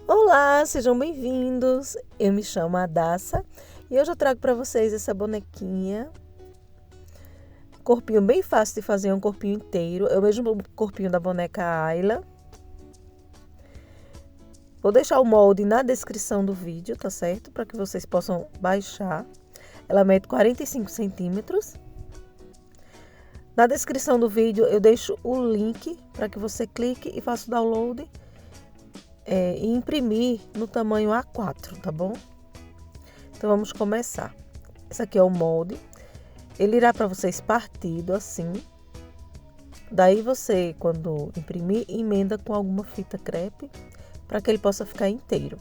Olá, sejam bem-vindos. Eu me chamo Adassa e hoje eu trago para vocês essa bonequinha. Corpinho bem fácil de fazer, um corpinho inteiro. É o mesmo corpinho da boneca Ayla. Vou deixar o molde na descrição do vídeo, tá certo? Para que vocês possam baixar. Ela mede 45 centímetros. Na descrição do vídeo eu deixo o link para que você clique e faça o download e imprimir no tamanho A4, tá bom? Então vamos começar. Esse aqui é o molde. Ele irá para vocês partido assim. Daí você, quando imprimir, emenda com alguma fita crepe para que ele possa ficar inteiro.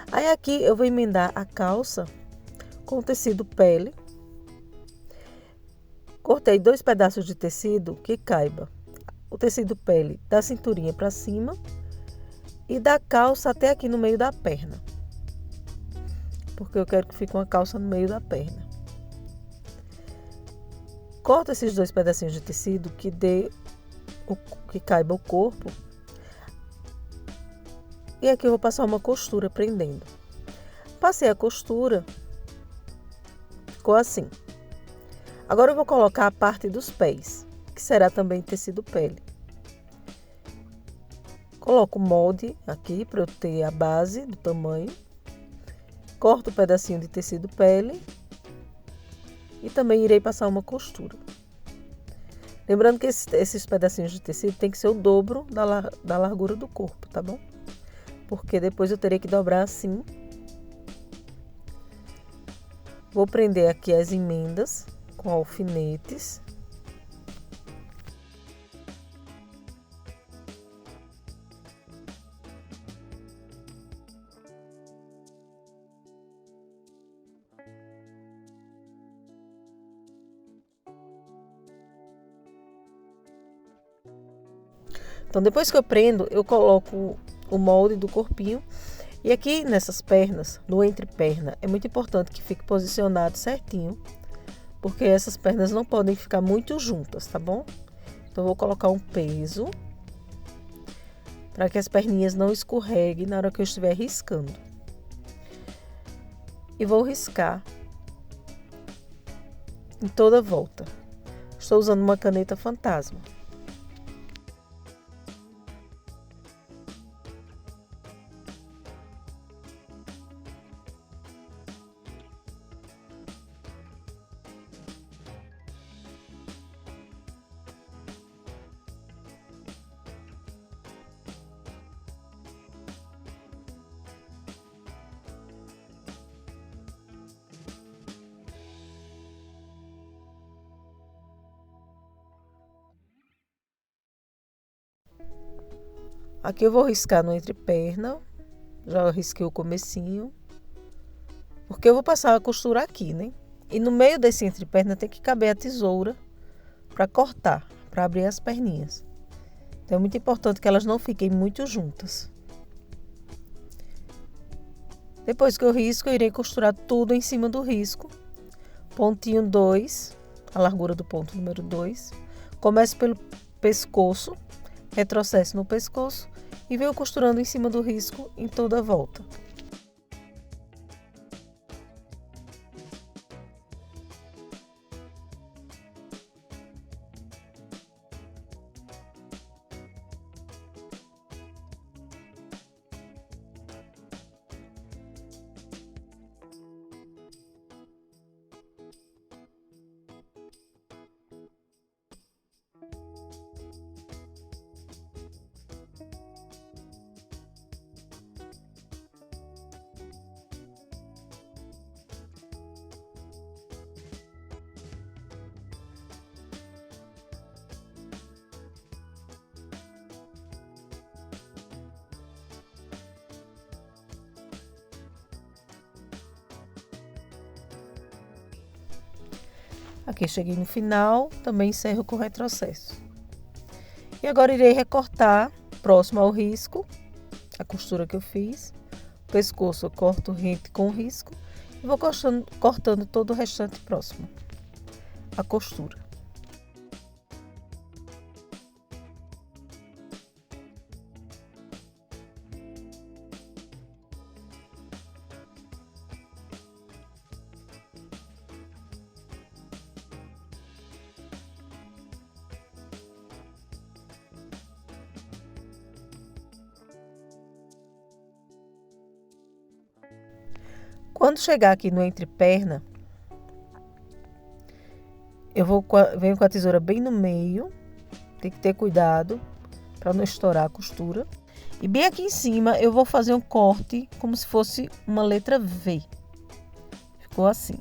Aí aqui eu vou emendar a calça com tecido pele. Cortei 2 pedaços de tecido que caiba o tecido pele da cinturinha para cima e da calça até aqui no meio da perna. Porque eu quero que fique uma calça no meio da perna. Corto esses 2 pedacinhos de tecido que caiba o corpo. E aqui eu vou passar uma costura prendendo. Passei a costura, ficou assim. Agora eu vou colocar a parte dos pés, que será também tecido pele. Coloco o molde aqui para eu ter a base do tamanho. Corto um pedacinho de tecido pele e também irei passar uma costura. Lembrando que esses pedacinhos de tecido tem que ser o dobro da largura do corpo, tá bom? Porque depois eu terei que dobrar assim. Vou prender aqui as emendas com alfinetes. Então, depois que eu prendo, eu coloco o molde do corpinho. E aqui nessas pernas, no entreperna, é muito importante que fique posicionado certinho, porque essas pernas não podem ficar muito juntas, tá bom? Então, eu vou colocar um peso para que as perninhas não escorreguem na hora que eu estiver riscando. E vou riscar em toda a volta. Estou usando uma caneta fantasma. Aqui eu vou riscar no entreperna, já risquei o comecinho, porque eu vou passar a costura aqui, né? E no meio desse entreperna tem que caber a tesoura para cortar, para abrir as perninhas. Então é muito importante que elas não fiquem muito juntas. Depois que eu risco, eu irei costurar tudo em cima do risco. Pontinho 2, a largura do ponto número 2. Começo pelo pescoço, retrocesso no pescoço e venho costurando em cima do risco em toda a volta. Aqui cheguei no final, também encerro com retrocesso. E agora irei recortar próximo ao risco, a costura que eu fiz. O pescoço eu corto rente com o risco e vou cortando todo o restante próximo à costura. Quando chegar aqui no entreperna, venho com a tesoura bem no meio. Tem que ter cuidado para não estourar a costura. E bem aqui em cima eu vou fazer um corte como se fosse uma letra V. Ficou assim.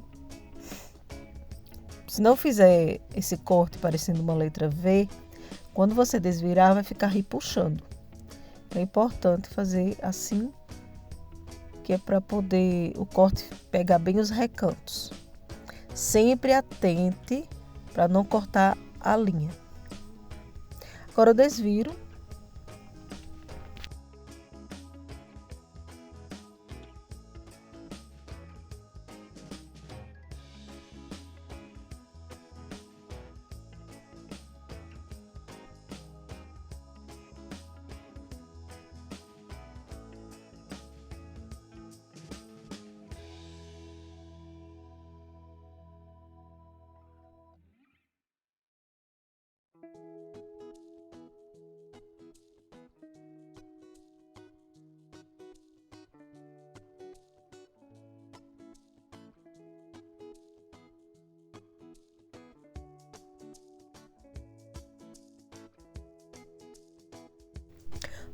Se não fizer esse corte parecendo uma letra V, quando você desvirar vai ficar repuxando. É importante fazer assim, que é para poder o corte pegar bem os recantos. Sempre atente para não cortar a linha. Agora eu desviro.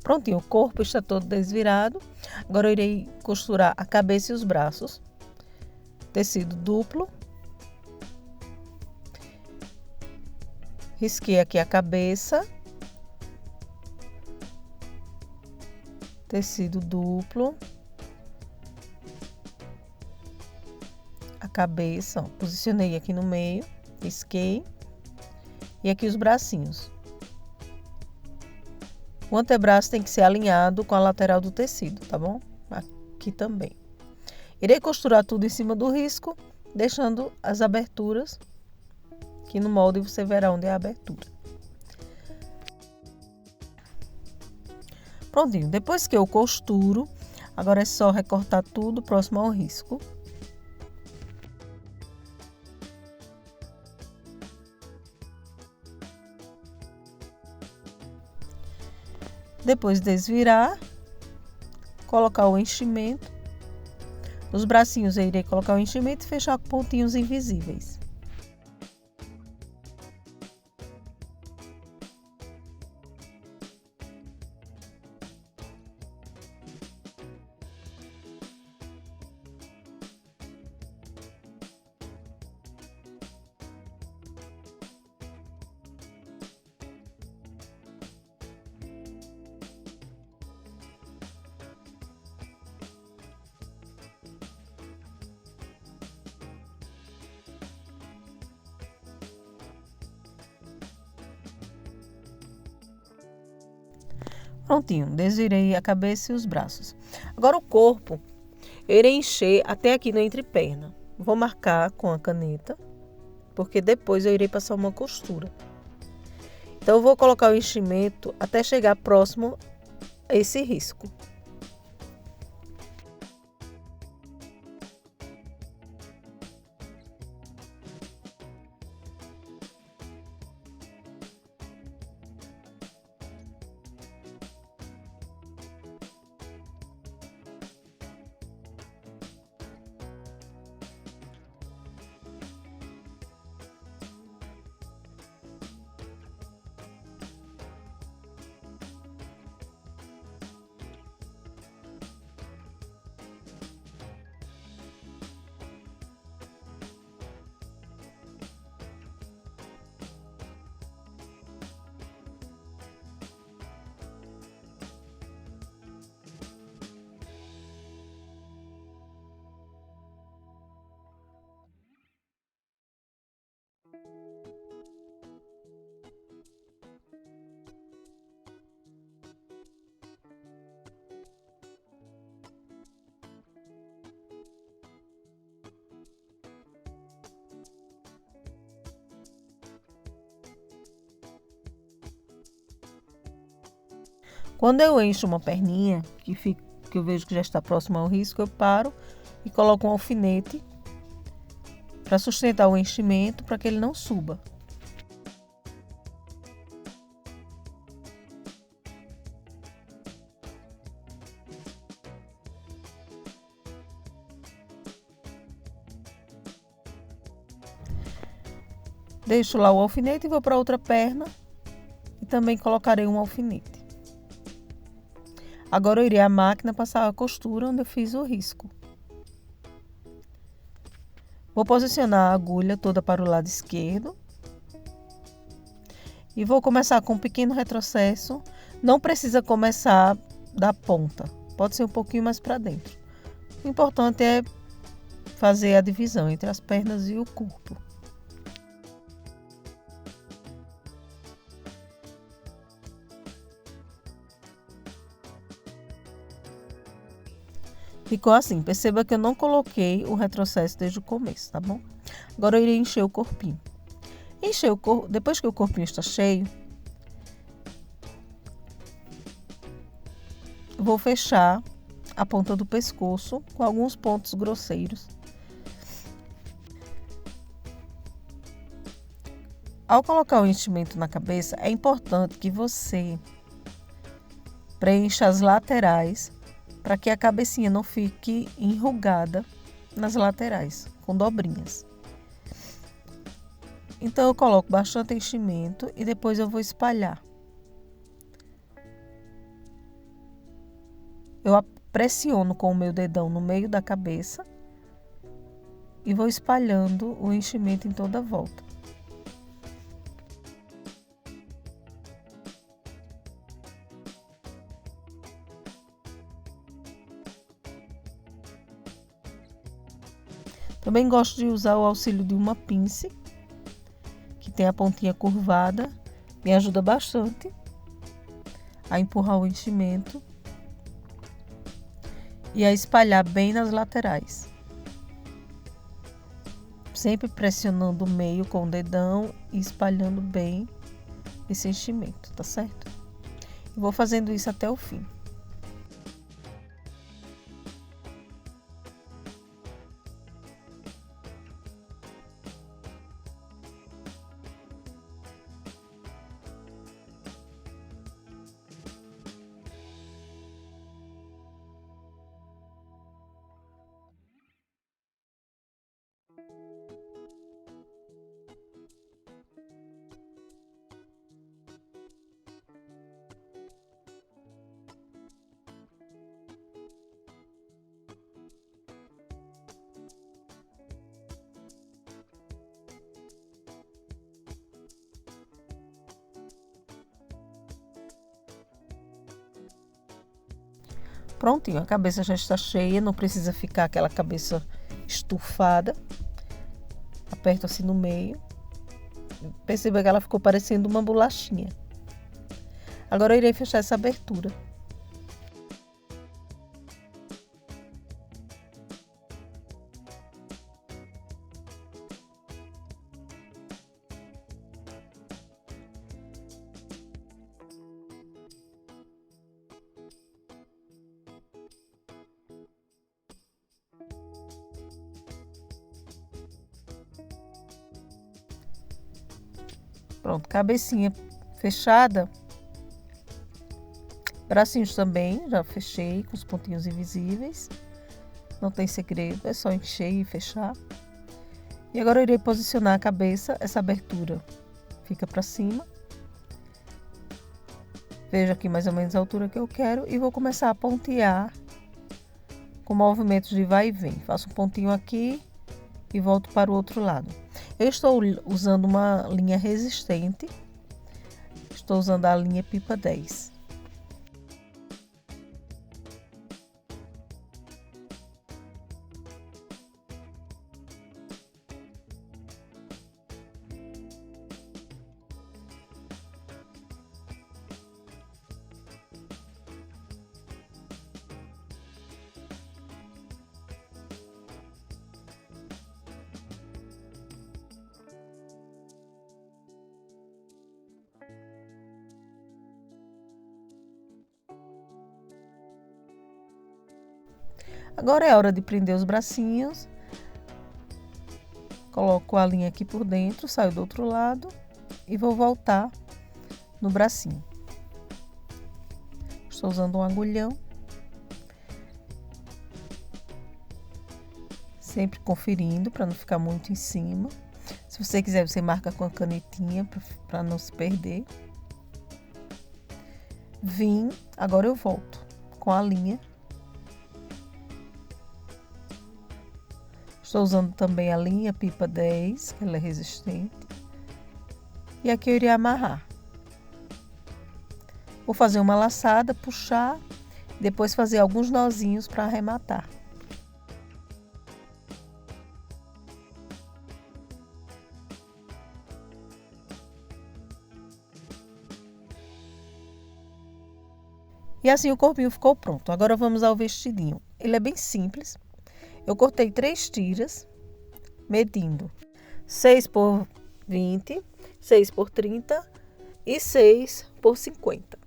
Prontinho, o corpo está todo desvirado. Agora eu irei costurar a cabeça e os braços. Tecido duplo. Risquei aqui a cabeça. Tecido duplo. A cabeça, ó, posicionei aqui no meio, risquei. E aqui os bracinhos. O antebraço tem que ser alinhado com a lateral do tecido, tá bom? Aqui também. Irei costurar tudo em cima do risco, deixando as aberturas, que no molde você verá onde é a abertura. Prontinho, depois que eu costuro, agora é só recortar tudo próximo ao risco. Depois desvirar, colocar o enchimento. Nos bracinhos eu irei colocar o enchimento e fechar com pontinhos invisíveis. Prontinho, desvirei a cabeça e os braços. Agora o corpo, eu irei encher até aqui na entreperna. Vou marcar com a caneta, porque depois eu irei passar uma costura. Então eu vou colocar o enchimento até chegar próximo a esse risco. Quando eu encho uma perninha, que eu vejo que já está próximo ao risco, eu paro e coloco um alfinete para sustentar o enchimento, para que ele não suba. Deixo lá o alfinete e vou para outra perna e também colocarei um alfinete. Agora eu irei à máquina passar a costura onde eu fiz o risco. Vou posicionar a agulha toda para o lado esquerdo. E vou começar com um pequeno retrocesso. Não precisa começar da ponta, pode ser um pouquinho mais para dentro. O importante é fazer a divisão entre as pernas e o corpo. Ficou assim. Perceba que eu não coloquei o retrocesso desde o começo, tá bom? Agora eu irei encher o corpinho. Depois que o corpinho está cheio, vou fechar a ponta do pescoço com alguns pontos grosseiros. Ao colocar o enchimento na cabeça, é importante que você preencha as laterais para que a cabecinha não fique enrugada nas laterais, com dobrinhas. Então eu coloco bastante enchimento e depois eu vou espalhar. Eu pressiono com o meu dedão no meio da cabeça e vou espalhando o enchimento em toda a volta. Também gosto de usar o auxílio de uma pinça, que tem a pontinha curvada, me ajuda bastante a empurrar o enchimento e a espalhar bem nas laterais. Sempre pressionando o meio com o dedão e espalhando bem esse enchimento, tá certo? E vou fazendo isso até o fim. Prontinho, a cabeça já está cheia, não precisa ficar aquela cabeça estufada. Aperto assim no meio. Perceba que ela ficou parecendo uma bolachinha. Agora eu irei fechar essa abertura. Pronto, cabecinha fechada. Bracinhos também, já fechei com os pontinhos invisíveis. Não tem segredo, é só encher e fechar. E agora eu irei posicionar a cabeça, essa abertura fica para cima. Veja aqui mais ou menos a altura que eu quero e vou começar a pontear com movimentos de vai e vem. Faço um pontinho aqui e volto para o outro lado. Eu estou usando uma linha resistente, estou usando a linha Pipa 10. Agora é a hora de prender os bracinhos. Coloco a linha aqui por dentro, saio do outro lado e vou voltar no bracinho. Estou usando um agulhão. Sempre conferindo para não ficar muito em cima. Se você quiser, você marca com a canetinha para não se perder. Vim, agora eu volto com a linha. Estou usando também a linha pipa 10, que ela é resistente. E aqui eu irei amarrar. Vou fazer uma laçada, puxar, depois fazer alguns nozinhos para arrematar. E assim o corpinho ficou pronto. Agora vamos ao vestidinho. Ele é bem simples. Eu cortei 3 tiras, medindo 6 por 20, 6 por 30 e 6 por 50.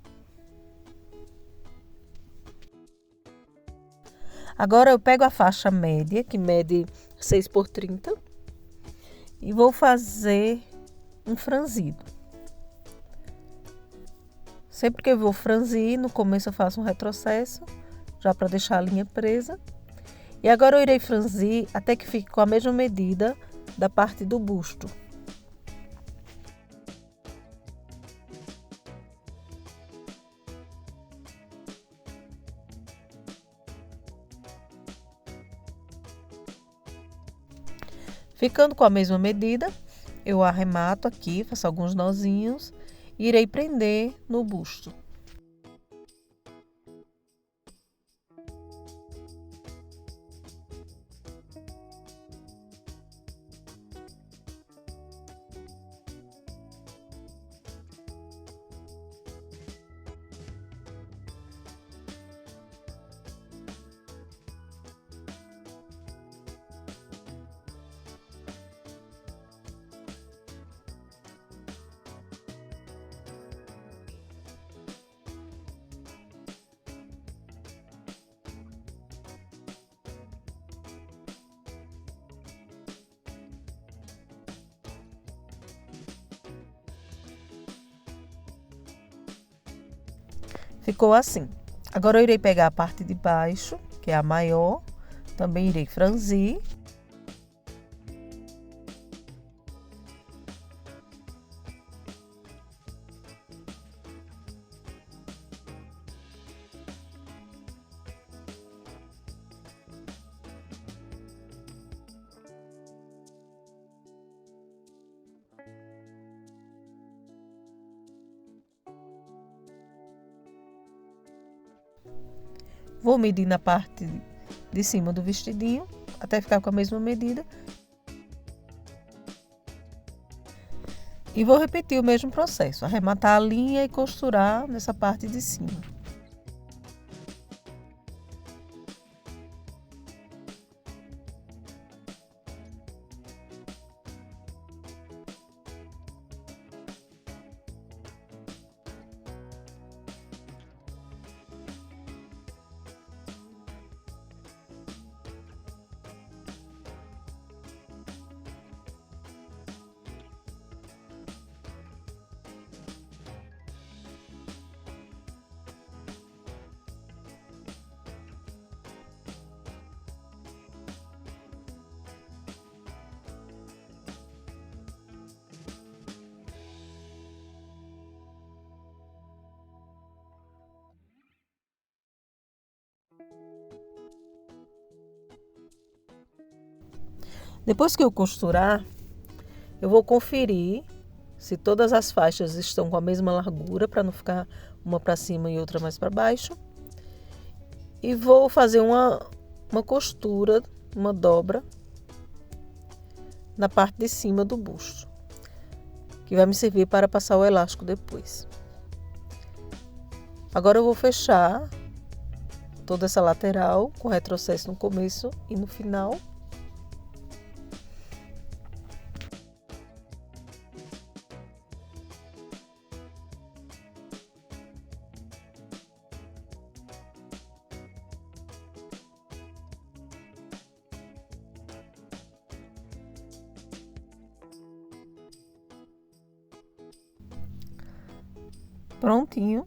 Agora eu pego a faixa média, que mede 6 por 30, e vou fazer um franzido. Sempre que eu vou franzir, no começo eu faço um retrocesso, já para deixar a linha presa. E agora eu irei franzir até que fique com a mesma medida da parte do busto. Ficando com a mesma medida, eu arremato aqui, faço alguns nozinhos e irei prender no busto. Ficou assim. Agora eu irei pegar a parte de baixo, que é a maior, também irei franzir. Vou medir na parte de cima do vestidinho, até ficar com a mesma medida. E vou repetir o mesmo processo, arrematar a linha e costurar nessa parte de cima. Depois que eu costurar, eu vou conferir se todas as faixas estão com a mesma largura, para não ficar uma para cima e outra mais para baixo. E vou fazer uma costura, uma dobra na parte de cima do busto, que vai me servir para passar o elástico depois. Agora eu vou fechar toda essa lateral com retrocesso no começo e no final. Prontinho.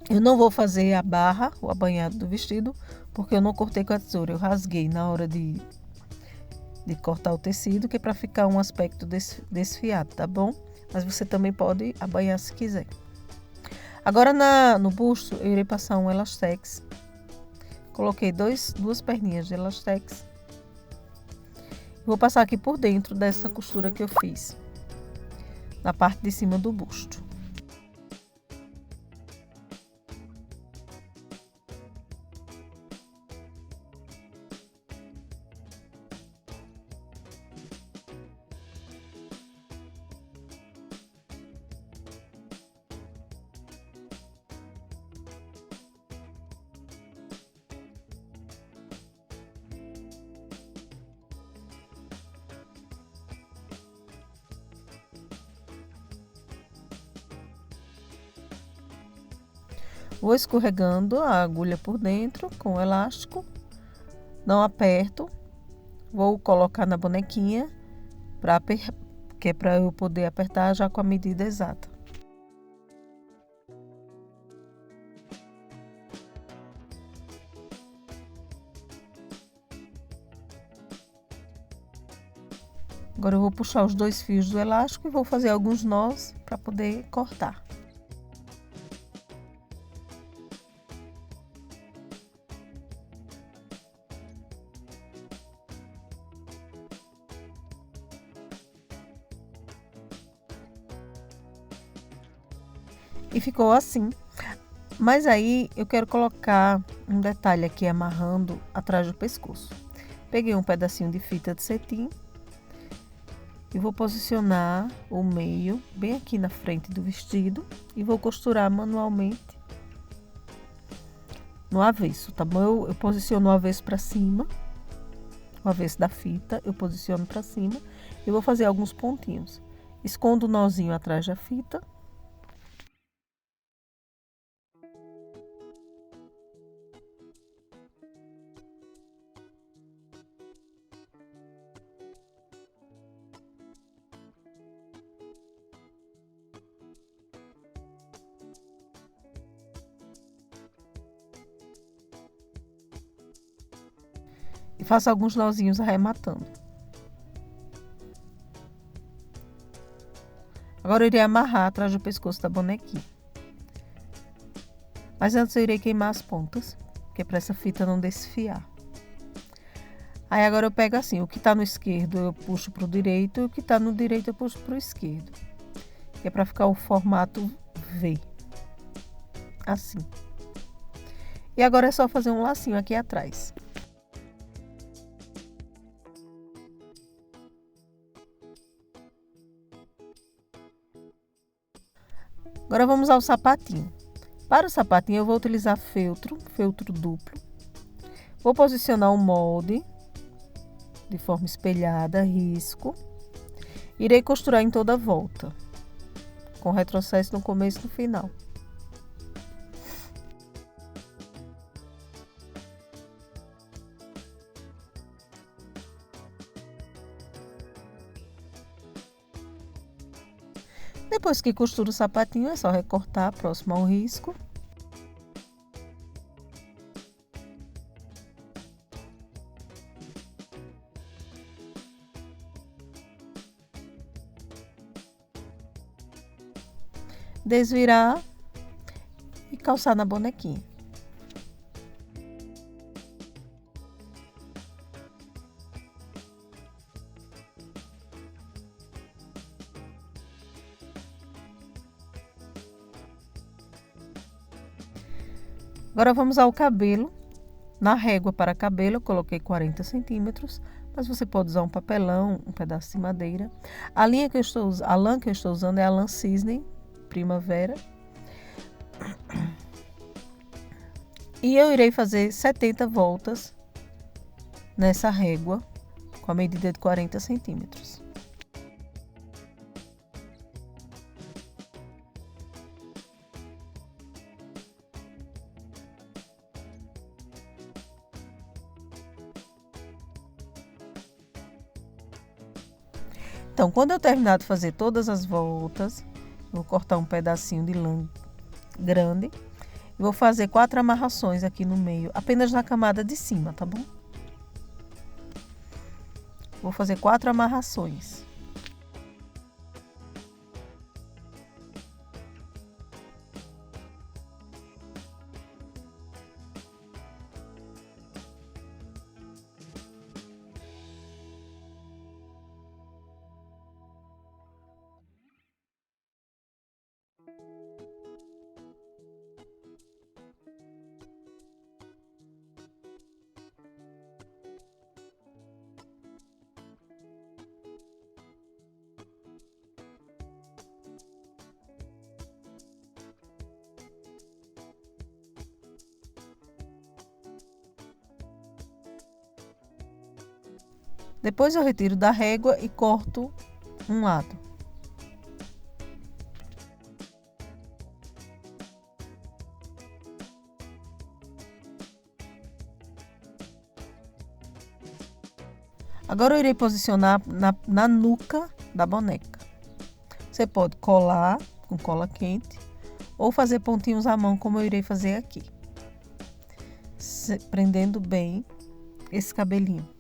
Eu não vou fazer a barra, o abanhado do vestido, porque eu não cortei com a tesoura. Eu rasguei na hora de de cortar o tecido, que é para ficar um aspecto desfiado, tá bom? Mas você também pode abanhar se quiser. Agora no busto eu irei passar um elastex. Coloquei duas perninhas de elastex. Vou passar aqui por dentro dessa costura que eu fiz, na parte de cima do busto. Vou escorregando a agulha por dentro com o elástico, não aperto, vou colocar na bonequinha, que é para eu poder apertar já com a medida exata. Agora eu vou puxar os 2 fios do elástico e vou fazer alguns nós para poder cortar. E ficou assim. Mas aí eu quero colocar um detalhe aqui amarrando atrás do pescoço. Peguei um pedacinho de fita de cetim e vou posicionar o meio bem aqui na frente do vestido e vou costurar manualmente no avesso, tá bom? Eu posiciono o avesso para cima, o avesso da fita, eu posiciono para cima e vou fazer alguns pontinhos. Escondo o nozinho atrás da fita. E faço alguns nozinhos arrematando. Agora eu irei amarrar atrás do pescoço da bonequinha. Mas antes eu irei queimar as pontas, que é para essa fita não desfiar. Aí agora eu pego assim, o que tá no esquerdo eu puxo pro direito, e o que tá no direito eu puxo pro esquerdo. Que é para ficar o formato V. Assim. E agora é só fazer um lacinho aqui atrás. Agora vamos ao sapatinho. Para o sapatinho eu vou utilizar feltro duplo. Vou posicionar o molde de forma espelhada, risco. Irei costurar em toda a volta, com retrocesso no começo e no final. Depois que costura o sapatinho, é só recortar próximo ao risco. Desvirar e calçar na bonequinha. Agora vamos ao cabelo. Na régua para cabelo eu coloquei 40 centímetros, mas você pode usar um papelão, um pedaço de madeira. A lã que eu estou usando é a lã cisne primavera. E eu irei fazer 70 voltas nessa régua com a medida de 40 centímetros. Então, quando eu terminar de fazer todas as voltas, vou cortar um pedacinho de lã grande. Vou fazer 4 amarrações aqui no meio, apenas na camada de cima, tá bom? Vou fazer 4 amarrações. Depois eu retiro da régua e corto um lado. Agora eu irei posicionar na nuca da boneca. Você pode colar com cola quente ou fazer pontinhos à mão, como eu irei fazer aqui. Prendendo bem esse cabelinho.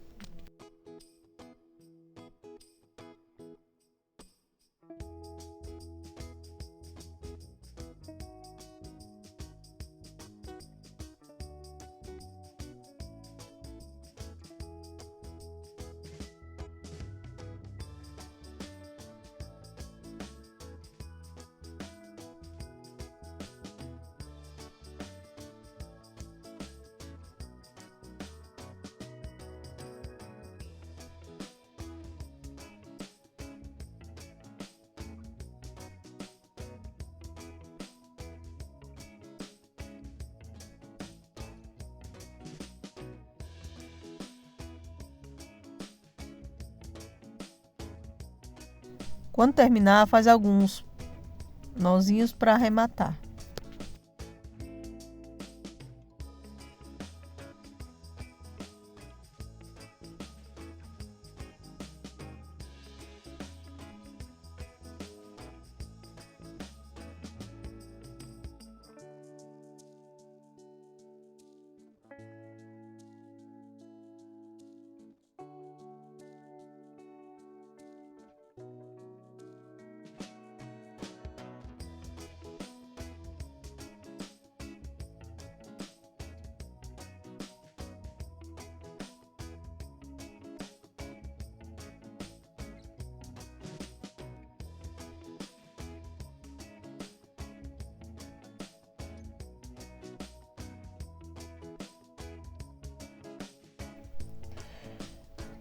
Quando terminar, faz alguns nozinhos para arrematar.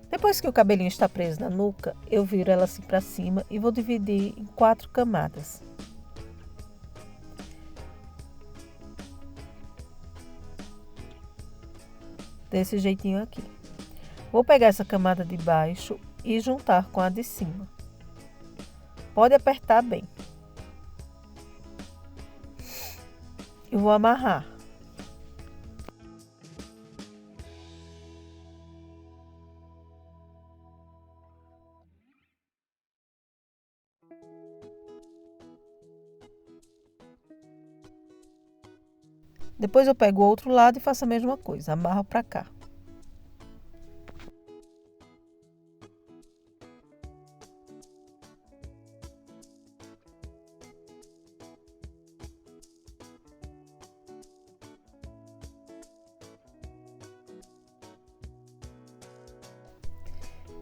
Depois que o cabelinho está preso na nuca, eu viro ela assim para cima e vou dividir em 4 camadas. Desse jeitinho aqui. Vou pegar essa camada de baixo e juntar com a de cima. Pode apertar bem. Eu vou amarrar. Depois eu pego o outro lado e faço a mesma coisa, amarro para cá.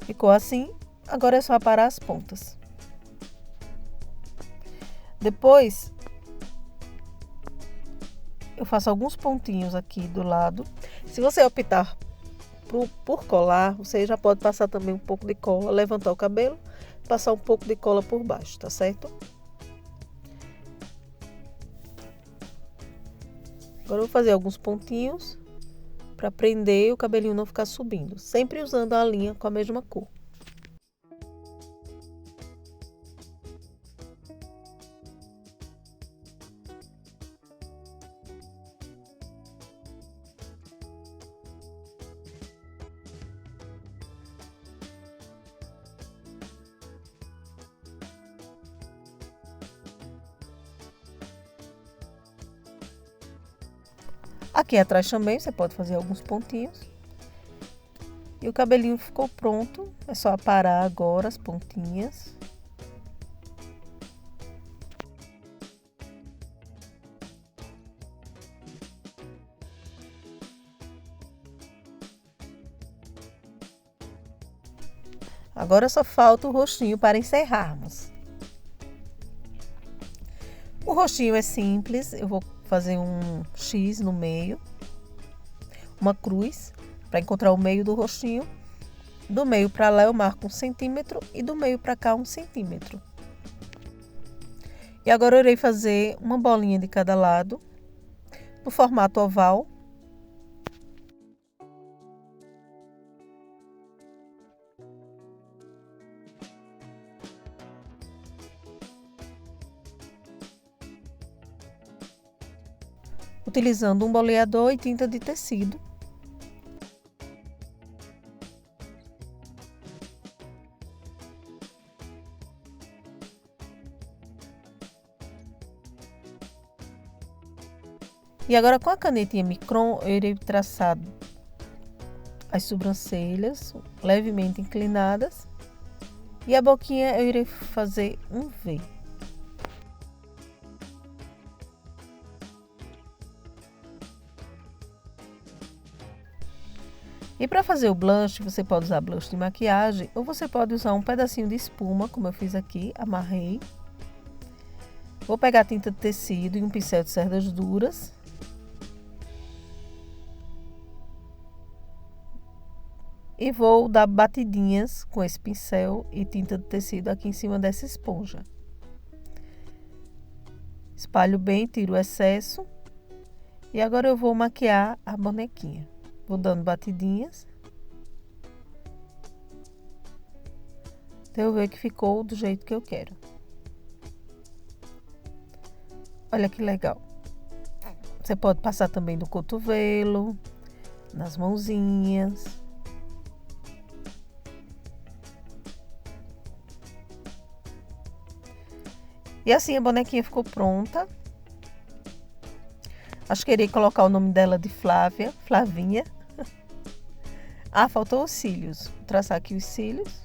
Ficou assim, agora é só aparar as pontas. Depois eu faço alguns pontinhos aqui do lado. Se você optar por colar, você já pode passar também um pouco de cola, levantar o cabelo, passar um pouco de cola por baixo, tá certo? Agora eu vou fazer alguns pontinhos para prender e o cabelinho não ficar subindo, sempre usando a linha com a mesma cor. Aqui atrás também você pode fazer alguns pontinhos. E o cabelinho ficou pronto. É só aparar agora as pontinhas. Agora só falta o rostinho para encerrarmos. O rostinho é simples, eu vou fazer um X no meio, uma cruz, para encontrar o meio do rostinho. Do meio para lá eu marco 1 centímetro e do meio para cá 1 centímetro. E agora eu irei fazer uma bolinha de cada lado, no formato oval. Utilizando um boleador e tinta de tecido. E agora com a canetinha micron eu irei traçar as sobrancelhas levemente inclinadas e a boquinha eu irei fazer um V. E para fazer o blush, você pode usar blush de maquiagem ou você pode usar um pedacinho de espuma, como eu fiz aqui, amarrei. Vou pegar a tinta de tecido e um pincel de cerdas duras. E vou dar batidinhas com esse pincel e tinta de tecido aqui em cima dessa esponja. Espalho bem, tiro o excesso. E agora eu vou maquiar a bonequinha. Vou dando batidinhas. Até eu ver que ficou do jeito que eu quero. Olha que legal. Você pode passar também no cotovelo, nas mãozinhas. E assim a bonequinha ficou pronta. Acho que irei colocar o nome dela de Flávia, Flavinha. Ah, faltou os cílios. Vou traçar aqui os cílios.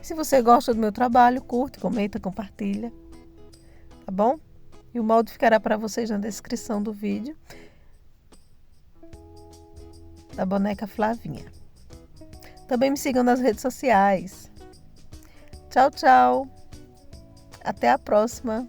Se você gosta do meu trabalho, curte, comenta, compartilha. Tá bom? E o molde ficará para vocês na descrição do vídeo. Da boneca Flavinha. Também me sigam nas redes sociais. Tchau, tchau. Até a próxima.